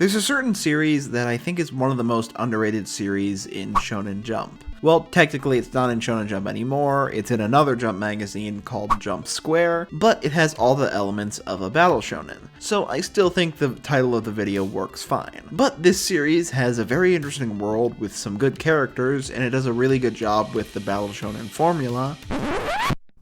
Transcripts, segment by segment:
There's a certain series that I think is one of the most underrated series in Shonen Jump. Well, technically it's not in Shonen Jump anymore, it's in another Jump magazine called Jump Square, but it has all the elements of a battle shonen, so I still think the title of the video works fine. But this series has a very interesting world with some good characters, and it does a really good job with the battle shonen formula,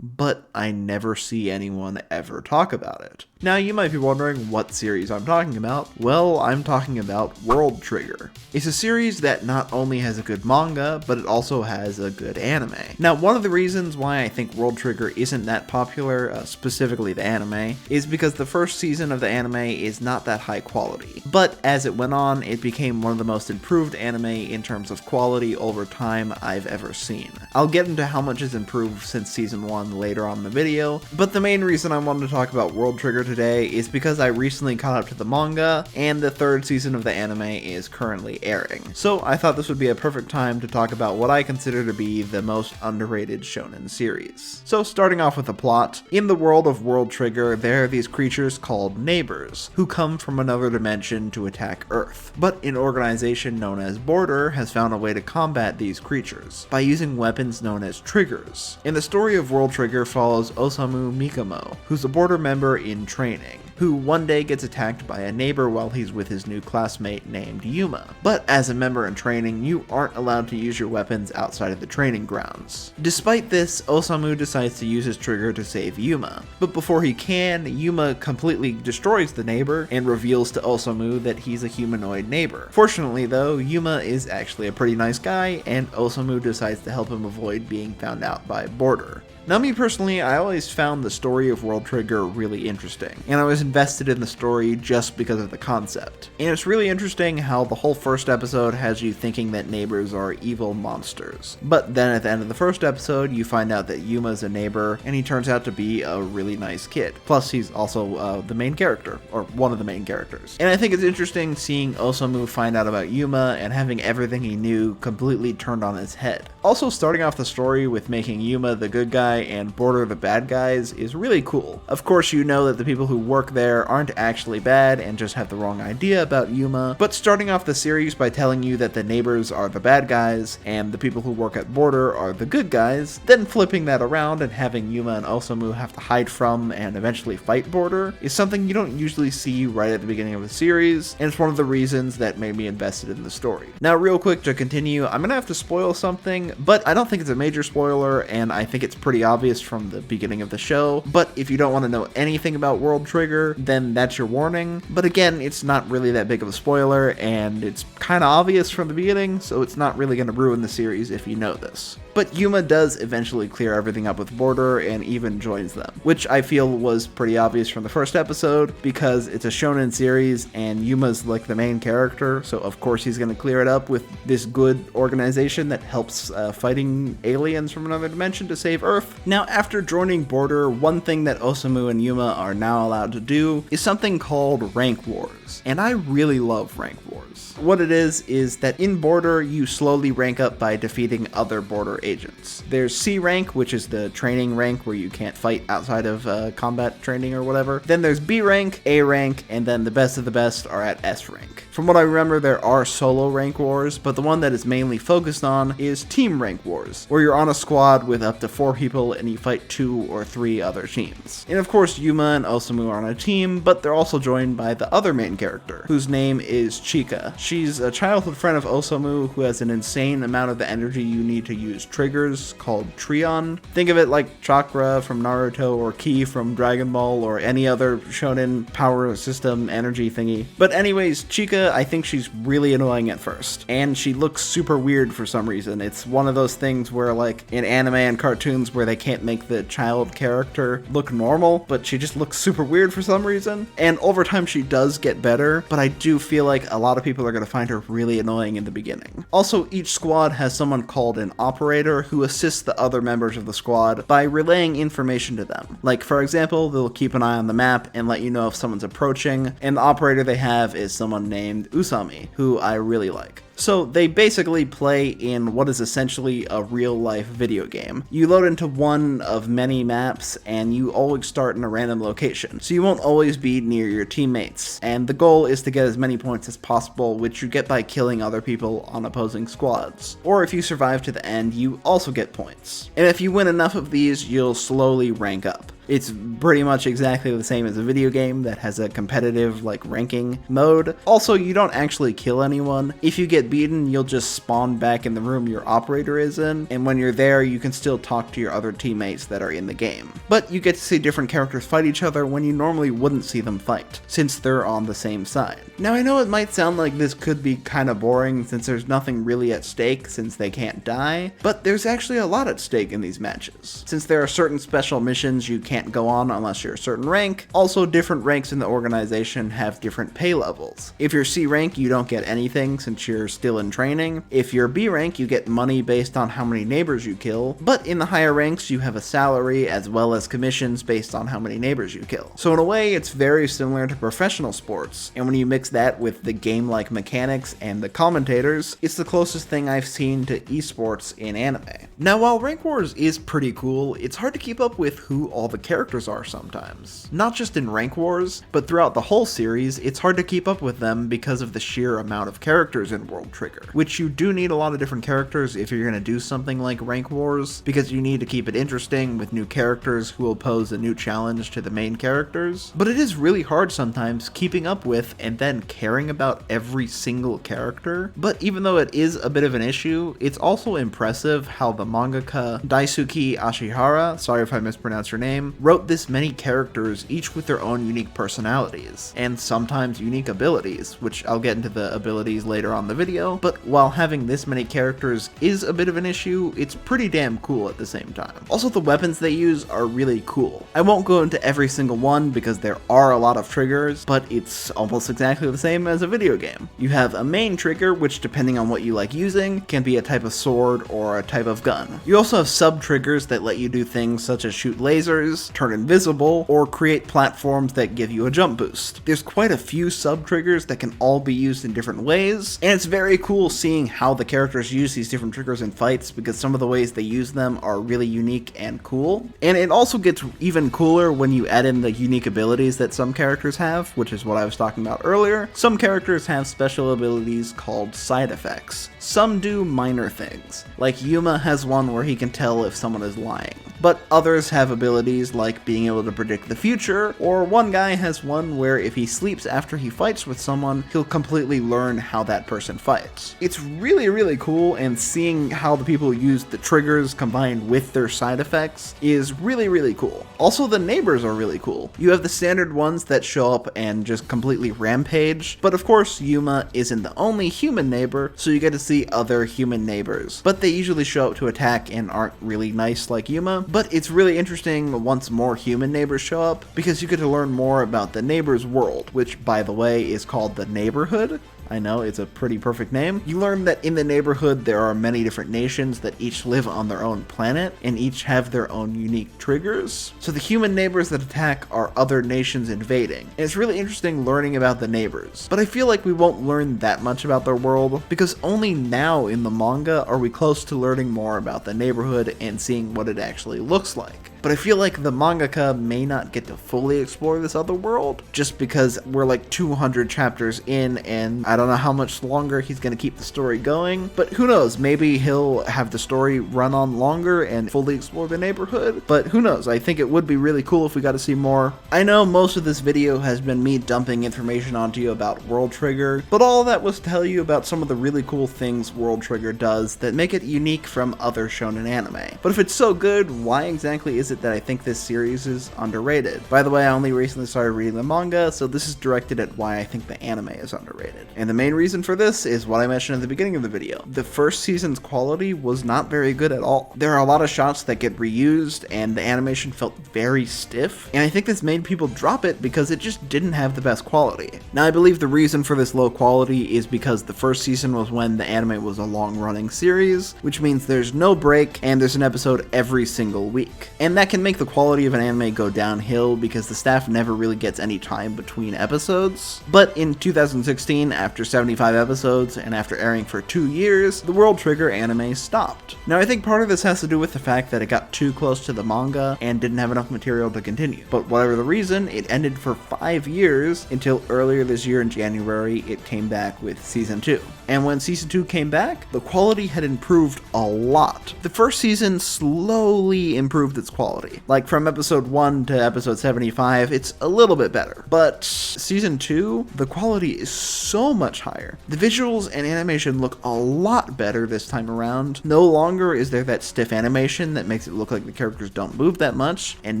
but I never see anyone ever talk about it. Now you might be wondering what series I'm talking about. Well, I'm talking about World Trigger. It's a series that not only has a good manga, but it also has a good anime. Now one of the reasons why I think World Trigger isn't that popular, specifically the anime, is because the first season of the anime is not that high quality. But as it went on, it became one of the most improved anime in terms of quality over time I've ever seen. I'll get into how much has improved since season 1 later on in the video, but the main reason I wanted to talk about World Trigger today is because I recently caught up to the manga, and the third season of the anime is currently airing. So I thought this would be a perfect time to talk about what I consider to be the most underrated shonen series. So starting off with the plot, in the world of World Trigger, there are these creatures called neighbors, who come from another dimension to attack Earth. But an organization known as Border has found a way to combat these creatures, by using weapons known as triggers. In the story of World Trigger follows Osamu Mikamo, who's a Border member in training, who one day gets attacked by a neighbor while he's with his new classmate named Yuma. But as a member in training, you aren't allowed to use your weapons outside of the training grounds. Despite this, Osamu decides to use his trigger to save Yuma. But before he can, Yuma completely destroys the neighbor and reveals to Osamu that he's a humanoid neighbor. Fortunately though, Yuma is actually a pretty nice guy, and Osamu decides to help him avoid being found out by Border. Now me personally, I always found the story of World Trigger really interesting, and I was invested in the story just because of the concept. And it's really interesting how the whole first episode has you thinking that neighbors are evil monsters. But then at the end of the first episode, you find out that Yuma's a neighbor, and he turns out to be a really nice kid. Plus he's also the main character, or one of the main characters. And I think it's interesting seeing Osamu find out about Yuma and having everything he knew completely turned on his head. Also starting off the story with making Yuma the good guy and Border the bad guys is really cool. Of course you know that the people who work there aren't actually bad and just have the wrong idea about Yuma, but starting off the series by telling you that the neighbors are the bad guys and the people who work at Border are the good guys, then flipping that around and having Yuma and Osamu have to hide from and eventually fight Border is something you don't usually see right at the beginning of the series, and it's one of the reasons that made me invested in the story. Now real quick to continue, I'm gonna have to spoil something, but I don't think it's a major spoiler, and I think it's pretty obvious from the beginning of the show. But if you don't want to know anything about World Trigger, then that's your warning. But again, it's not really that big of a spoiler, and it's kind of obvious from the beginning, so it's not really going to ruin the series if you know this. But Yuma does eventually clear everything up with Border and even joins them, which I feel was pretty obvious from the first episode because it's a shonen series and Yuma's like the main character, so of course he's going to clear it up with this good organization that helps fighting aliens from another dimension to save Earth. Now after joining Border, one thing that Osamu and Yuma are now allowed to do is something called rank wars, and I really love rank wars. What it is that in Border you slowly rank up by defeating other Border agents. There's C rank, which is the training rank where you can't fight outside of combat training or whatever. Then there's B rank, A rank, and then the best of the best are at S rank. From what I remember, there are solo rank wars, but the one that is mainly focused on is team rank wars, where you're on a squad with up to 4 people and you fight 2 or 3 other teams. And of course, Yuma and Osamu are on a team, but they're also joined by the other main character, whose name is Chika. She's a childhood friend of Osamu who has an insane amount of the energy you need to use triggers called Trion. Think of it like Chakra from Naruto or Ki from Dragon Ball or any other shonen power system energy thingy. But anyways, Chika, I think she's really annoying at first, and she looks super weird for some reason. It's one of those things where like in anime and cartoons where they can't make the child character look normal, but she just looks super weird for some reason. And over time she does get better, but I do feel like a lot of people are going to find her really annoying in the beginning. Also, each squad has someone called an operator who assists the other members of the squad by relaying information to them. Like for example, they'll keep an eye on the map and let you know if someone's approaching, and the operator they have is someone named Usami, who I really like. So they basically play in what is essentially a real-life video game. You load into one of many maps, and you always start in a random location, so you won't always be near your teammates. And the goal is to get as many points as possible, which you get by killing other people on opposing squads. Or if you survive to the end, you also get points. And if you win enough of these, you'll slowly rank up. It's pretty much exactly the same as a video game that has a competitive, ranking mode. Also, you don't actually kill anyone. If you get beaten, you'll just spawn back in the room your operator is in, and when you're there, you can still talk to your other teammates that are in the game. But you get to see different characters fight each other when you normally wouldn't see them fight, since they're on the same side. Now, I know it might sound like this could be kinda boring, since there's nothing really at stake, since they can't die, but there's actually a lot at stake in these matches. Since there are certain special missions you can't go on unless you're a certain rank. Also, different ranks in the organization have different pay levels. If you're C rank, you don't get anything since you're still in training. If you're B rank, you get money based on how many neighbors you kill, but in the higher ranks, you have a salary as well as commissions based on how many neighbors you kill. So in a way, it's very similar to professional sports, and when you mix that with the game-like mechanics and the commentators, it's the closest thing I've seen to esports in anime. Now, while Rank Wars is pretty cool, it's hard to keep up with who all the characters are sometimes. Not just in Rank Wars, but throughout the whole series, it's hard to keep up with them because of the sheer amount of characters in World Trigger, which you do need a lot of different characters if you're going to do something like Rank Wars, because you need to keep it interesting with new characters who will pose a new challenge to the main characters. But it is really hard sometimes keeping up with and then caring about every single character. But even though it is a bit of an issue, it's also impressive how the mangaka Daisuke Ashihara, sorry if I mispronounced her name, wrote this many characters, each with their own unique personalities, and sometimes unique abilities, which I'll get into the abilities later on in the video, but while having this many characters is a bit of an issue, it's pretty damn cool at the same time. Also, the weapons they use are really cool. I won't go into every single one because there are a lot of triggers, but it's almost exactly the same as a video game. You have a main trigger, which depending on what you like using, can be a type of sword or a type of gun. You also have sub-triggers that let you do things such as shoot lasers, turn invisible, or create platforms that give you a jump boost. There's quite a few sub-triggers that can all be used in different ways, and it's very cool seeing how the characters use these different triggers in fights because some of the ways they use them are really unique and cool. And it also gets even cooler when you add in the unique abilities that some characters have, which is what I was talking about earlier. Some characters have special abilities called side effects. Some do minor things, like Yuma has one where he can tell if someone is lying, but others have abilities like being able to predict the future, or one guy has one where if he sleeps after he fights with someone, he'll completely learn how that person fights. It's really cool, and seeing how the people use the triggers combined with their side effects is really cool. Also, the neighbors are really cool. You have the standard ones that show up and just completely rampage, but of course Yuma isn't the only human neighbor, so you get to see other human neighbors, but they usually show up to attack and aren't really nice like Yuma. But it's really interesting once more human neighbors show up, because you get to learn more about the neighbor's world, which by the way is called the neighborhood. I know, it's a pretty perfect name. You learn that in the neighborhood there are many different nations that each live on their own planet, and each have their own unique triggers. So the human neighbors that attack are other nations invading, and it's really interesting learning about the neighbors. But I feel like we won't learn that much about their world, because only now in the manga are we close to learning more about the neighborhood and seeing what it actually looks like. But I feel like the mangaka may not get to fully explore this other world, just because we're like 200 chapters in, and I don't know how much longer he's going to keep the story going, but who knows, maybe he'll have the story run on longer and fully explore the neighborhood, but who knows, I think it would be really cool if we got to see more. I know most of this video has been me dumping information onto you about World Trigger, but all that was to tell you about some of the really cool things World Trigger does that make it unique from other shonen anime. But if it's so good, why exactly is it that I think this series is underrated? By the way, I only recently started reading the manga, so this is directed at why I think the anime is underrated. And the main reason for this is what I mentioned at the beginning of the video. The first season's quality was not very good at all. There are a lot of shots that get reused, and the animation felt very stiff, and I think this made people drop it because it just didn't have the best quality. Now, I believe the reason for this low quality is because the first season was when the anime was a long-running series, which means there's no break, and there's an episode every single single week. And that can make the quality of an anime go downhill because the staff never really gets any time between episodes. But in 2016, after 75 episodes and after airing for 2 years, the World Trigger anime stopped. Now I think part of this has to do with the fact that it got too close to the manga and didn't have enough material to continue. But whatever the reason, it ended for 5 years until earlier this year in January it came back with season 2. And when season 2 came back, the quality had improved a lot. The first season slowly improved its quality. Like from episode 1 to episode 75, it's a little bit better. But season 2, the quality is so much higher. The visuals and animation look a lot better this time around. No longer is there that stiff animation that makes it look like the characters don't move that much, and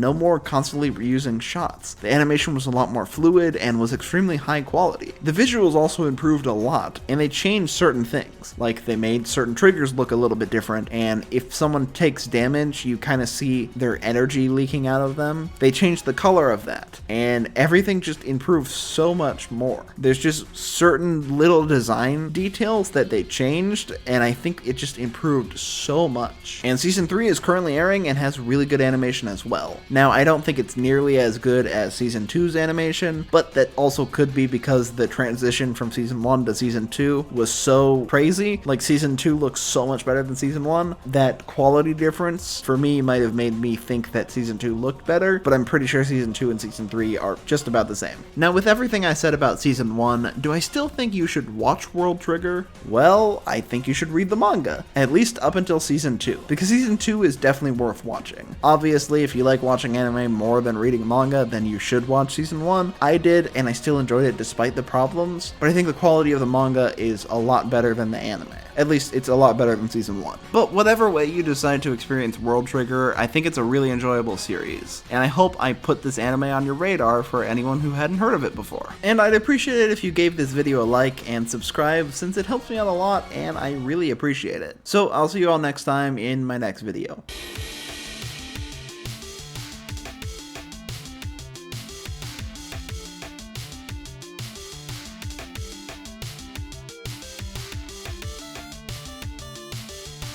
no more constantly reusing shots. The animation was a lot more fluid and was extremely high quality. The visuals also improved a lot, and they changed certain things. Like they made certain triggers look a little bit different, and if someone takes damage, you kind of see their energy leaking out of them. They changed the color of that, and everything just improved so much more. There's just certain little design details that they changed, and I think it just improved so much. And season 3 is currently airing and has really good animation as well. Now, I don't think it's nearly as good as season 2's animation, but that also could be because the transition from season 1 to season 2 was so crazy. Like season 2 looks so much better than season 1. That quality difference for me might have made me think that season 2 looked better, but I'm pretty sure season 2 and season 3 are just about the same. Now, with everything I said about season 1, do I still think you should watch World Trigger? Well, I think you should read the manga, at least up until season 2, because season 2 is definitely worth watching. Obviously, if you like watching anime more than reading manga, then you should watch season 1. I did, and I still enjoyed it despite the problems, but I think the quality of the manga is a lot better than the anime. At least it's a lot better than season 1. But whatever way you decide to experience World Trigger, I think it's a really enjoyable series. And I hope I put this anime on your radar for anyone who hadn't heard of it before. And I'd appreciate it if you gave this video a like and subscribe, since it helps me out a lot and I really appreciate it. So I'll see you all next time in my next video.